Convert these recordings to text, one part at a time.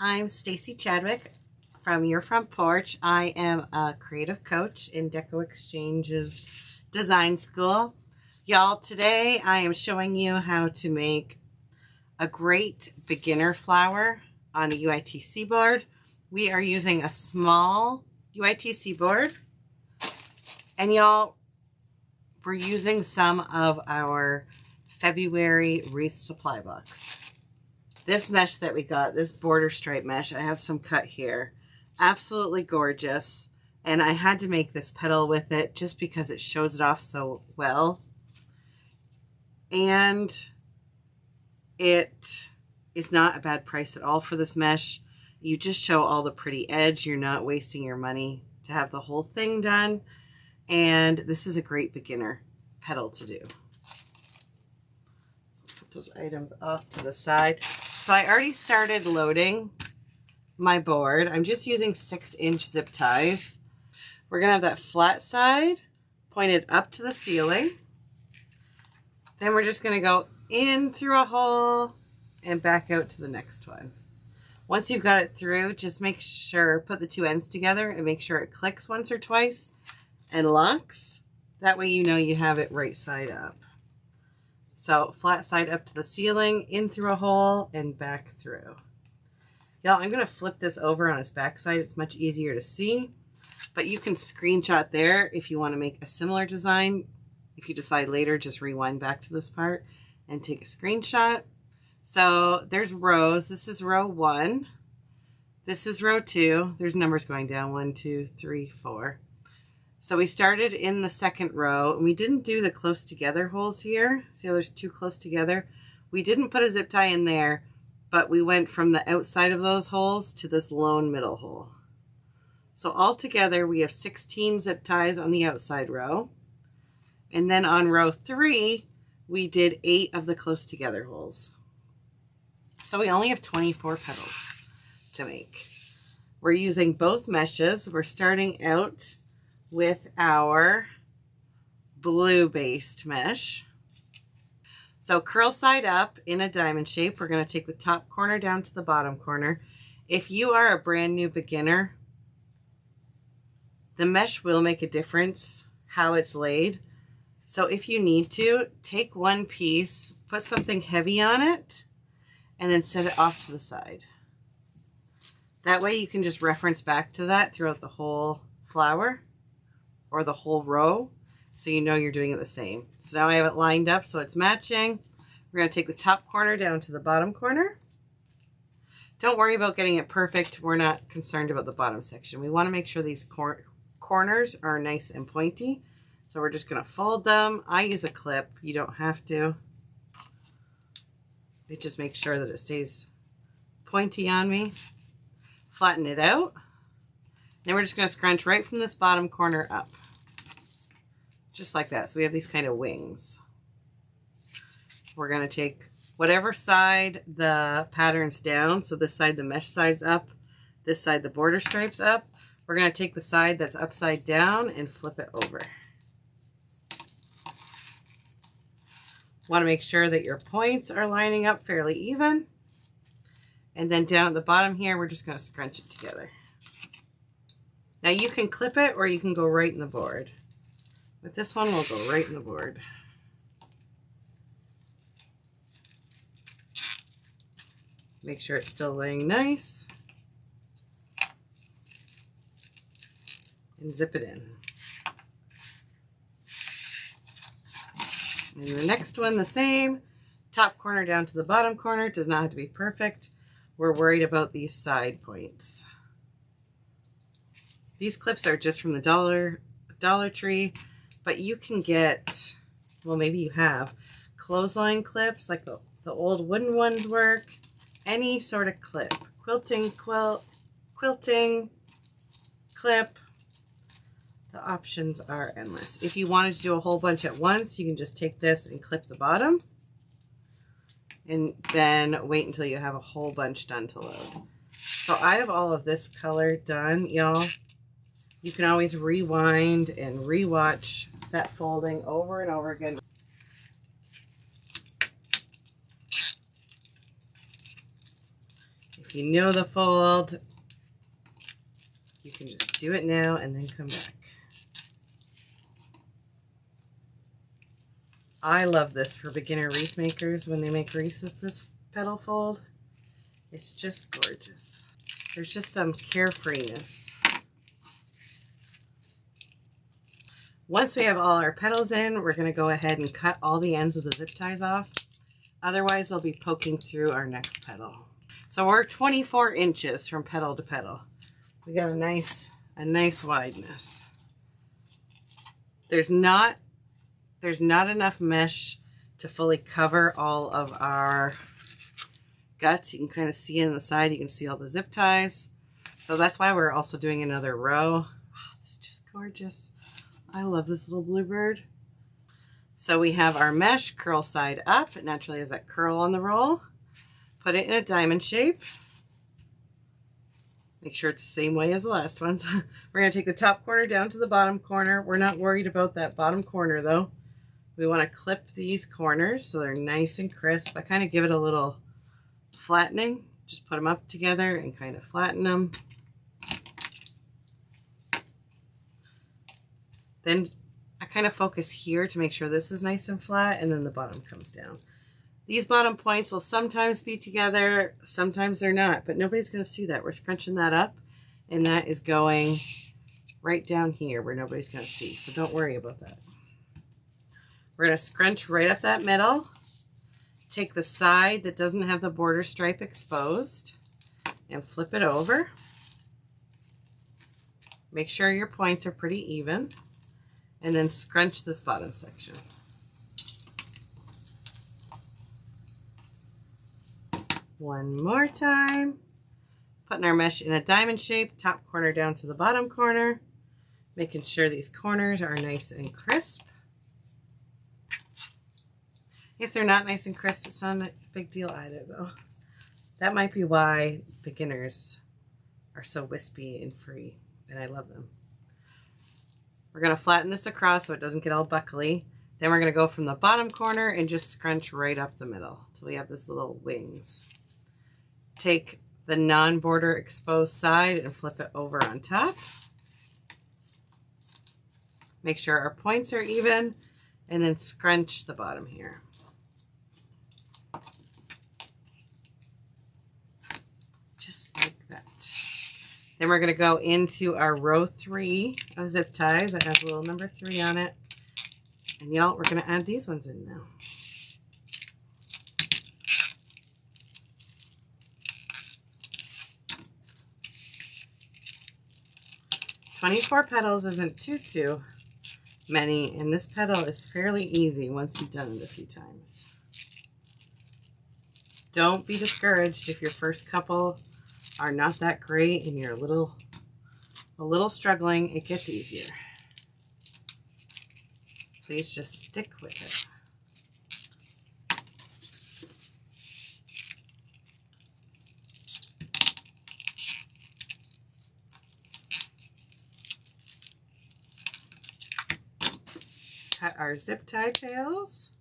I'm Stacy Chadwick from Your Front Porch. I am a creative coach in Deco Exchange's design school. Y'all, today I am showing you how to make a great beginner flower on a UITC board. We are using a small UITC board, and y'all, we're using some of our February wreath supply box. This mesh that we got, this border stripe mesh, I have some cut here. Absolutely gorgeous. And I had to make this petal with it just because it shows it off so well. And it is not a bad price at all for this mesh. You just show all the pretty edge. You're not wasting your money to have the whole thing done. And this is a great beginner petal to do. So put those items off to the side. So I already started loading my board. I'm just using 6-inch zip ties. We're going to have that flat side pointed up to the ceiling. Then we're just going to go in through a hole and back out to the next one. Once you've got it through, just make sure, put the two ends together and make sure it clicks once or twice and locks. That way you know you have it right side up. So flat side up to the ceiling, in through a hole, and back through. Y'all, I'm going to flip this over on its back side. It's much easier to see. But you can screenshot there if you want to make a similar design. If you decide later, just rewind back to this part and take a screenshot. So there's rows. This is row 1. This is row 2. There's numbers going down. 1, 2, 3, 4. So we started in the second row, and we didn't do the close together holes here. See how there's 2 close together? We didn't put a zip tie in there, but we went from the outside of those holes to this lone middle hole. So altogether, we have 16 zip ties on the outside row. And then on row 3, we did 8 of the close together holes. So we only have 24 petals to make. We're using both meshes. We're starting out with our blue-based mesh. So curl side up in a diamond shape. We're going to take the top corner down to the bottom corner. If you are a brand new beginner, the mesh will make a difference how it's laid. So if you need to, take one piece, put something heavy on it, and then set it off to the side. That way you can just reference back to that throughout the whole flower or the whole row, so you know you're doing it the same. So now I have it lined up so it's matching. We're going to take the top corner down to the bottom corner. Don't worry about getting it perfect. We're not concerned about the bottom section. We want to make sure these corners are nice and pointy. So we're just going to fold them. I use a clip. You don't have to. It just makes sure that it stays pointy on me. Flatten it out. Then we're just going to scrunch right from this bottom corner up. Just like that. So we have these kind of wings. We're going to take whatever side the pattern's down. So this side, the mesh side's up. This side, the border stripe's up. We're going to take the side that's upside down and flip it over. Want to make sure that your points are lining up fairly even. And then down at the bottom here, we're just going to scrunch it together. Now you can clip it or you can go right in the board. With this one, we'll go right in the board. Make sure it's still laying nice. And zip it in. And the next one, the same. Top corner down to the bottom corner. It does not have to be perfect. We're worried about these side points. These clips are just from the Dollar Tree, but you can get, well, maybe you have, clothesline clips, like the old wooden ones work. Any sort of clip. Quilting clip. The options are endless. If you wanted to do a whole bunch at once, you can just take this and clip the bottom. And then wait until you have a whole bunch done to load. So I have all of this color done, y'all. You can always rewind and rewatch that folding over and over again. If you know the fold, you can just do it now and then come back. I love this for beginner wreath makers when they make wreaths with this petal fold. It's just gorgeous. There's just some carefreeness. Once we have all our petals in, we're going to go ahead and cut all the ends of the zip ties off. Otherwise, they'll be poking through our next petal. So we're 24 inches from petal to petal. We got a nice wideness. There's not enough mesh to fully cover all of our guts. You can kind of see in the side, you can see all the zip ties. So that's why we're also doing another row. Oh, this is just gorgeous. I love this little bluebird. So we have our mesh curl side up. It naturally has that curl on the roll. Put it in a diamond shape. Make sure it's the same way as the last ones. We're going to take the top corner down to the bottom corner. We're not worried about that bottom corner though. We want to clip these corners so they're nice and crisp. I kind of give it a little flattening. Just put them up together and kind of flatten them. Then I kind of focus here to make sure this is nice and flat, and then the bottom comes down. These bottom points will sometimes be together, sometimes they're not, but nobody's going to see that. We're scrunching that up, and that is going right down here where nobody's going to see, so don't worry about that. We're going to scrunch right up that middle, take the side that doesn't have the border stripe exposed, and flip it over. Make sure your points are pretty even, and then scrunch this bottom section. One more time. Putting our mesh in a diamond shape, top corner down to the bottom corner, making sure these corners are nice and crisp. If they're not nice and crisp, it's not a big deal either though. That might be why beginners are so wispy and free, and I love them. We're going to flatten this across so it doesn't get all buckly. Then we're going to go from the bottom corner and just scrunch right up the middle till we have this little wings. Take the non-border exposed side and flip it over on top. Make sure our points are even, and then scrunch the bottom here. Just like that. Then we're going to go into our row 3 of zip ties. That has a little number 3 on it. And y'all, we're going to add these ones in now. "24 petals isn't too many, and this petal is fairly easy once you've done it a few times. Don't be discouraged if your first couple are not that great and you're a little struggling. It gets easier. Please just stick with it. Cut our zip tie tails.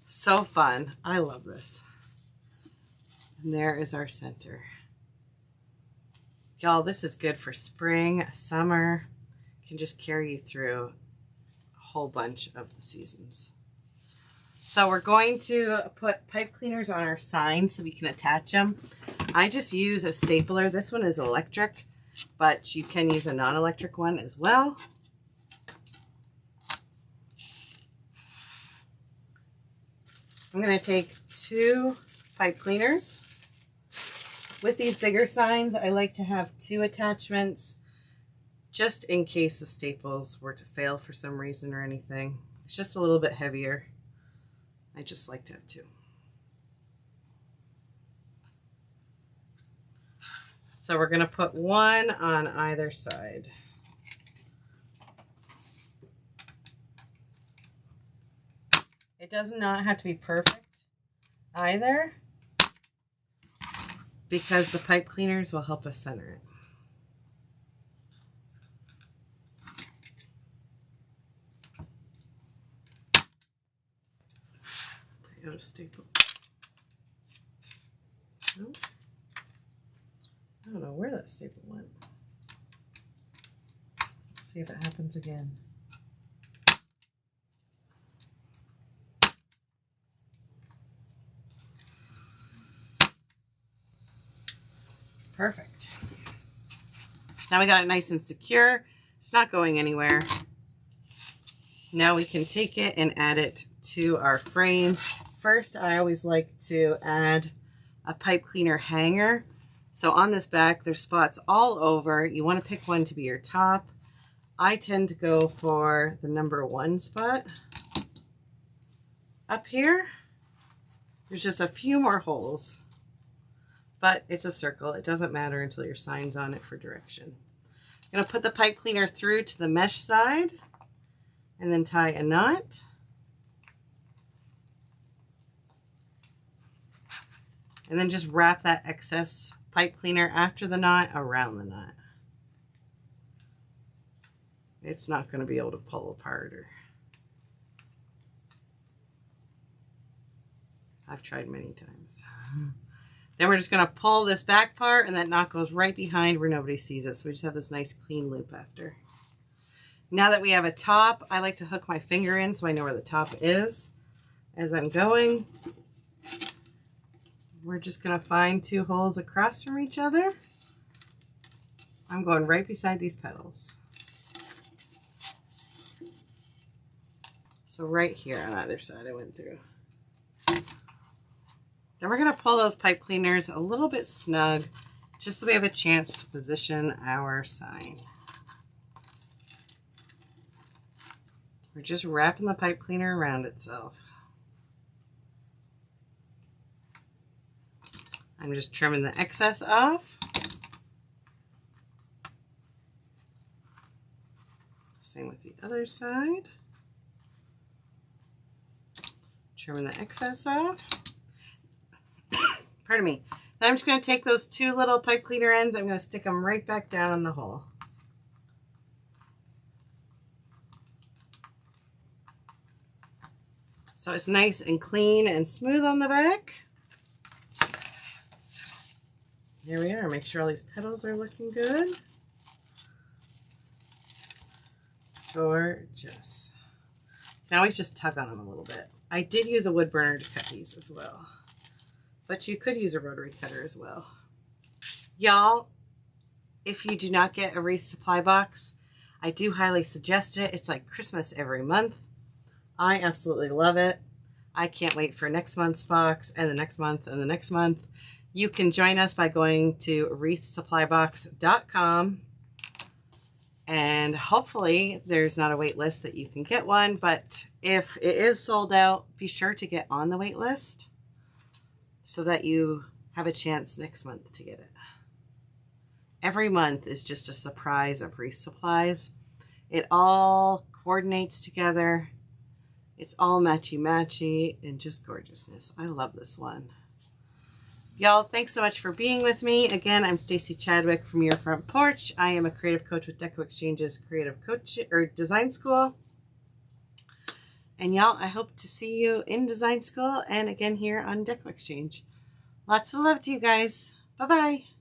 So fun. I love this. And there is our center. Y'all, this is good for spring, summer. It can just carry you through a whole bunch of the seasons. So we're going to put pipe cleaners on our sign so we can attach them. I just use a stapler. This one is electric, but you can use a non-electric one as well. I'm going to take 2 pipe cleaners. With these bigger signs, I like to have 2 attachments just in case the staples were to fail for some reason or anything. It's just a little bit heavier. I just like to have 2. So we're going to put 1 on either side. It does not have to be perfect either, because the pipe cleaners will help us center it. go to Staples. Nope. I don't know where that staple went. Let's see if it happens again. Perfect. So now we got it nice and secure. It's not going anywhere. Now we can take it and add it to our frame. First, I always like to add a pipe cleaner hanger. So on this back, there's spots all over. You want to pick one to be your top. I tend to go for the number 1 spot. Up here, there's just a few more holes, but it's a circle. It doesn't matter until your sign's on it for direction. I'm going to put the pipe cleaner through to the mesh side and then tie a knot. And then just wrap that excess pipe cleaner after the knot around the knot. It's not going to be able to pull apart, or I've tried many times. Then we're just going to pull this back part, and that knot goes right behind where nobody sees it. So we just have this nice clean loop after. Now that we have a top, I like to hook my finger in so I know where the top is as I'm going. We're just going to find 2 holes across from each other. I'm going right beside these petals. So right here on either side I went through. Then we're going to pull those pipe cleaners a little bit snug just so we have a chance to position our sign. We're just wrapping the pipe cleaner around itself. I'm just trimming the excess off. Same with the other side. Trimming the excess off. Pardon me. Then I'm just going to take those 2 little pipe cleaner ends. I'm going to stick them right back down in the hole. So it's nice and clean and smooth on the back. Here we are. Make sure all these petals are looking good. Gorgeous. Now we just tug on them a little bit. I did use a wood burner to cut these as well, but you could use a rotary cutter as well. Y'all, if you do not get a wreath supply box, I do highly suggest it. It's like Christmas every month. I absolutely love it. I can't wait for next month's box and the next month and the next month. You can join us by going to wreathsupplybox.com, and hopefully there's not a wait list that you can get one, but if it is sold out, be sure to get on the wait list so that you have a chance next month to get it. Every month is just a surprise of wreath supplies. It all coordinates together. It's all matchy-matchy and just gorgeousness. I love this one. Y'all, thanks so much for being with me. Again, I'm Stacy Chadwick from Your Front Porch. I am a creative coach with Deco Exchange's Creative Coach or Design School. And y'all, I hope to see you in Design School and again here on Deco Exchange. Lots of love to you guys. Bye-bye.